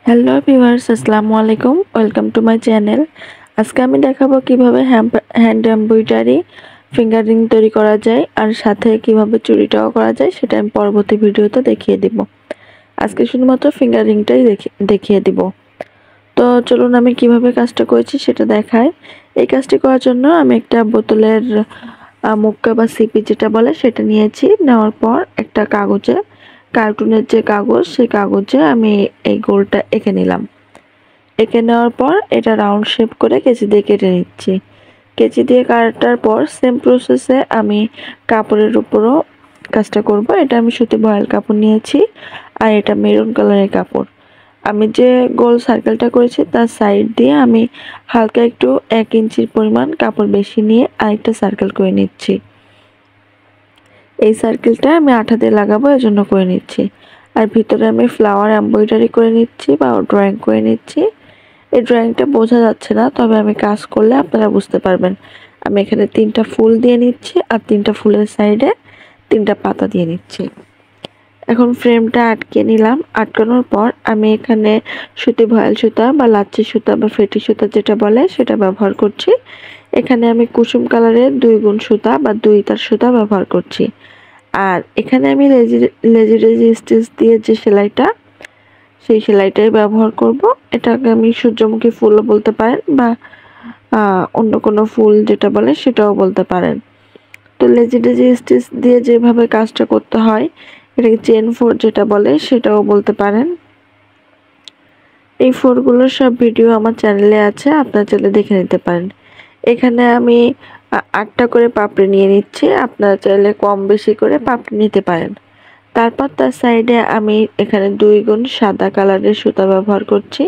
Hello viewers, আসসালামু আলাইকুম। Welcome to my channel. আজকে আমি দেখাবো কিভাবে হ্যান্ড এমব্রয়ডারি ফিঙ্গার রিং তৈরি করা যায় আর সাথে কিভাবে চুড়িটাও করা যায় সেটা আমি পরবর্তী ভিডিওতে দেখিয়ে দিব। আজকে শুধুমাত্র ফিঙ্গার রিংটাই দেখিয়ে দিব। তো চলুন আমি কিভাবে কাজটা করেছি সেটা দেখাই। এই কাজটি করার জন্য আমি একটা বোতলের মুক্কা বা সিপি যেটা বলে সেটা নিয়েছি। নেওয়ার পর একটা কাগজে, কার্টুনের যে কাগজ, সেই কাগজে আমি এই গোলটা এঁকে নিলাম। এঁকে নেওয়ার পর এটা রাউন্ড শেপ করে কেচি দিয়ে কেটে নিচ্ছি। কেচি দিয়ে কাটার পর সেম প্রসেসে আমি কাপড়ের উপরও কাজটা করব। এটা আমি সুতি বয়েল কাপড় নিয়েছি আর এটা মেরুন কালারের কাপড়। আমি যে গোল সার্কেলটা করেছি তার সাইড দিয়ে আমি হালকা একটু 1 ইঞ্চির পরিমাণ কাপড় বেশি নিয়ে আরেকটা সার্কেল করে নিচ্ছি। এই সার্কেলটা আমি আঠা দিয়ে লাগাবো, এজন্য করে নিচ্ছি। আর ভিতরে আমি ফ্লাওয়ার এমব্রয়ডারি করে নিচ্ছি বা ড্রয়িং করে নিচ্ছি। এই ড্রয়িংটা বোঝা যাচ্ছে না, তবে আমি কাজ করলে আপনারা বুঝতে পারবেন। আমি এখানে 3টা ফুল দিয়ে নিচ্ছি আর 3টা ফুলের সাইডে 3টা পাতা দিয়ে নিচ্ছি। এখন ফ্রেমটা আটকে নিলাম। আটকানোর পর আমি এখানে সুতি ভয়েল সুতা বা লাচ্ছি সুতা বা ফেটি সুতা যেটা বলে সেটা ব্যবহার করছি। এখানে আমি কুসুম কালারের 2 গুণ সুতা বা 2 তার সুতা ব্যবহার করছি। আর এখানে আমি লেজি স্টিচ দিয়ে যে সেলাইটা, সেই সেলাইটাই ব্যবহার করব। এটাকে আমি সূর্যমুখী ফুলও বলতে পারেন বা অন্য কোনো ফুল যেটা বলে সেটাও বলতে পারেন। তো লেজি স্টিচ দিয়ে যেভাবে কাজটা করতে হয়, এটাকে চেন 4 যেটা বলে সেটাও বলতে পারেন। এই 4 গুলোর সব ভিডিও আমার চ্যানেলে আছে, আপনারা চাইলে দেখে নিতে পারেন। এখানে আমি 8টা করে পাপড়ি নিয়ে নিচ্ছি। আপনারা চাইলে কম বেশি করে পাপড়ি নিতে পারেন। তারপর তার সাইডে আমি এখানে 2 গুণ সাদা কালারের সুতা ব্যবহার করছি।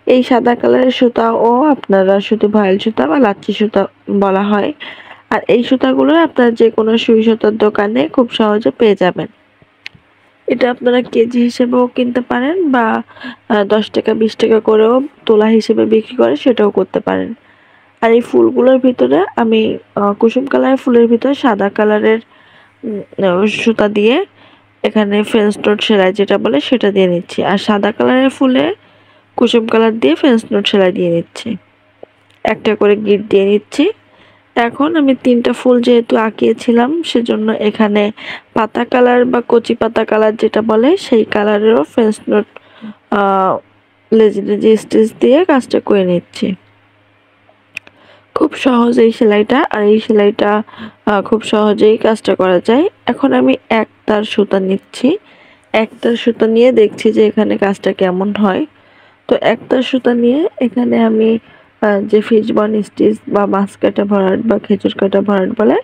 এই সাদা কালারের সুতাও আপনারা শুধু ভয়েল সুতা বা লাচ্ছি সুতা বলা হয়। আর এই সুতাগুলো আপনারা যে কোনো সুই সুতার দোকানে খুব সহজে পেয়ে যাবেন। এটা আপনারা কেজি হিসেবেও কিনতে পারেন বা 10 টাকা 20 টাকা করেও তোলা হিসেবে বিক্রি করে সেটাও করতে পারেন। আর এই ফুলগুলোর ভিতরে আমি কুসুম কালারের ফুলের ভিতরে সাদা কালারের সুতা দিয়ে এখানে ফেন্স নোট সেলাই যেটা বলে সেটা দিয়ে নিচ্ছি। আর সাদা কালারের ফুলে কুসুম কালার দিয়ে ফেন্স নোট সেলাই দিয়ে নিচ্ছি। একটা করে গিট দিয়ে নিচ্ছি। এখন আমি 3টা ফুল যেহেতু আঁকিয়েছিলাম সেজন্য এখানে পাতা কালার বা কচি পাতা কালার যেটা বলে সেই কালারেরও ফেন্স নোট লেজি স্টিচ দিয়ে কাজটা করে নিচ্ছি। খুব সহজ এই সেলাইটা, আর এই সেলাইটা খুব সহজেই কাজটা করা যায়। এখন আমি 1 তার সুতা নিচ্ছি। 1 তার সুতা নিয়ে দেখছি যে এখানে কাজটা কেমন হয়। তো 1 তার সুতা নিয়ে এখানে আমি যে ফিশবন স্টিচ বা মাছ কাটা ভরাট বা খেজুর কাটা ভরাট বলে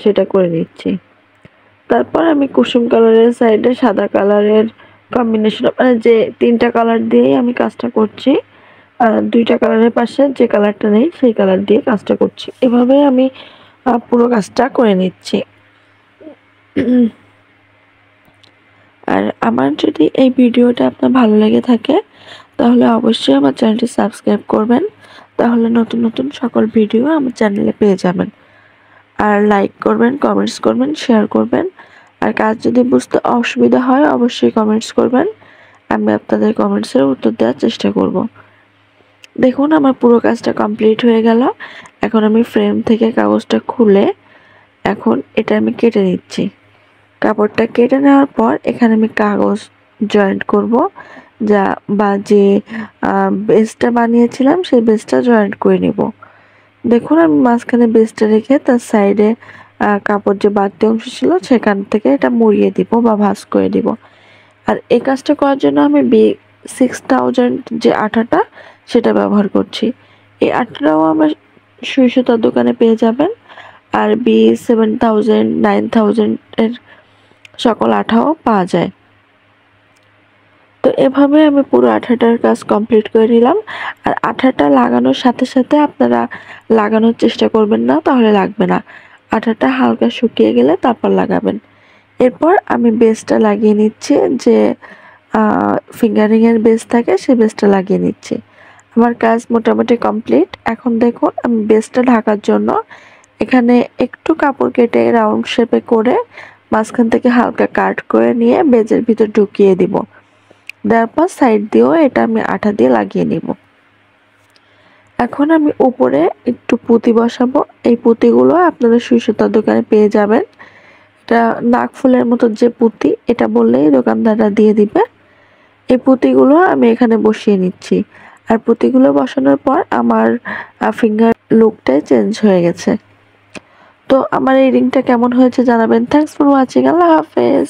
সেটা করে নিচ্ছি। তারপর আমি কুসুম কালারের সাইডে সাদা কালারের কম্বিনেশন, মানে যে 3টা কালার দিয়েই আমি কাজটা করছি। 2টা কালারের পাশে যে কালারটা নেই সেই কালার দিয়ে কাজটা করছি। এভাবে আমি পুরো কাজটা করে নিচ্ছি। আর আমার যদি এই ভিডিওটা আপনার ভালো লেগে থাকে তাহলে অবশ্যই আমার চ্যানেলটি সাবস্ক্রাইব করবেন। তাহলে নতুন নতুন সকল ভিডিও আমার চ্যানেলে পেয়ে যাবেন। আর লাইক করবেন, কমেন্টস করবেন, শেয়ার করবেন। আর কাজ যদি বুঝতে অসুবিধা হয় অবশ্যই কমেন্টস করবেন। আমি আপনাদের কমেন্টসের উত্তর দেওয়ার চেষ্টা করব। দেখুন আমার পুরো কাজটা কমপ্লিট হয়ে গেল। এখন আমি ফ্রেম থেকে কাগজটা খুলে এখন এটা আমি কেটে নিচ্ছি। কাপড়টা কেটে নেওয়ার পর এখানে আমি কাগজ জয়েন্ট করব, বা যে বেসটা বানিয়েছিলাম সেই বেসটা জয়েন্ট করে নিব। দেখুন আমি মাঝখানে বেসটা রেখে তার সাইডে কাপড় যে বাড়তি অংশ ছিল সেখান থেকে এটা মুড়িয়ে দিব বা ভাঁজ করে দিব। আর এই কাজটা করার জন্য আমি B6000 যে আঠাটা সেটা ব্যবহার করছি। এই আঠাটাও আমার সুই সুতার দোকানে পেয়ে যাবেন। আর B7000 9000 এর সকল আঠাও পাওয়া যায়। তো এভাবে আমি পুরো আঠাটার কাজ কমপ্লিট করে নিলাম। আর আঠাটা লাগানোর সাথে সাথে আপনারা লাগানোর চেষ্টা করবেন না, তাহলে লাগবে না। আঠাটা হালকা শুকিয়ে গেলে তারপর লাগাবেন। এরপর আমি বেসটা লাগিয়ে নিচ্ছি, যে ফিঙ্গারিং এর বেস থাকে সেই বেসটা লাগিয়ে নিচ্ছি। আমার কাজ মোটামুটি কমপ্লিট। এখন দেখুন আমি বেসটা ঢাকার জন্য এখানে একটু কাপড় কেটে রাউন্ড শেপে করে মাঝখান থেকে হালকা কাট করে নিয়ে বেজের ভিতর ঢুকিয়ে দিব। দেওয়ার পর সাইড দিয়েও এটা আমি আঠা দিয়ে লাগিয়ে নিব। এখন আমি উপরে একটু পুঁতি বসাবো। এই পুঁতিগুলো আপনারা সুই সুতার দোকানে পেয়ে যাবেন। এটা নাক ফুলের মতো যে পুঁতি, এটা বললেই দোকানদাররা দিয়ে দিবে। এই পুঁতিগুলো আমি এখানে বসিয়ে নিচ্ছি। আর পুঁতিগুলো বসানোর পর আমার ফিঙ্গার লুকটাই চেঞ্জ হয়ে গেছে। তো আমার এই রিংটা কেমন হয়েছে জানাবেন। Thanks for watching. আল্লাহ হাফেজ।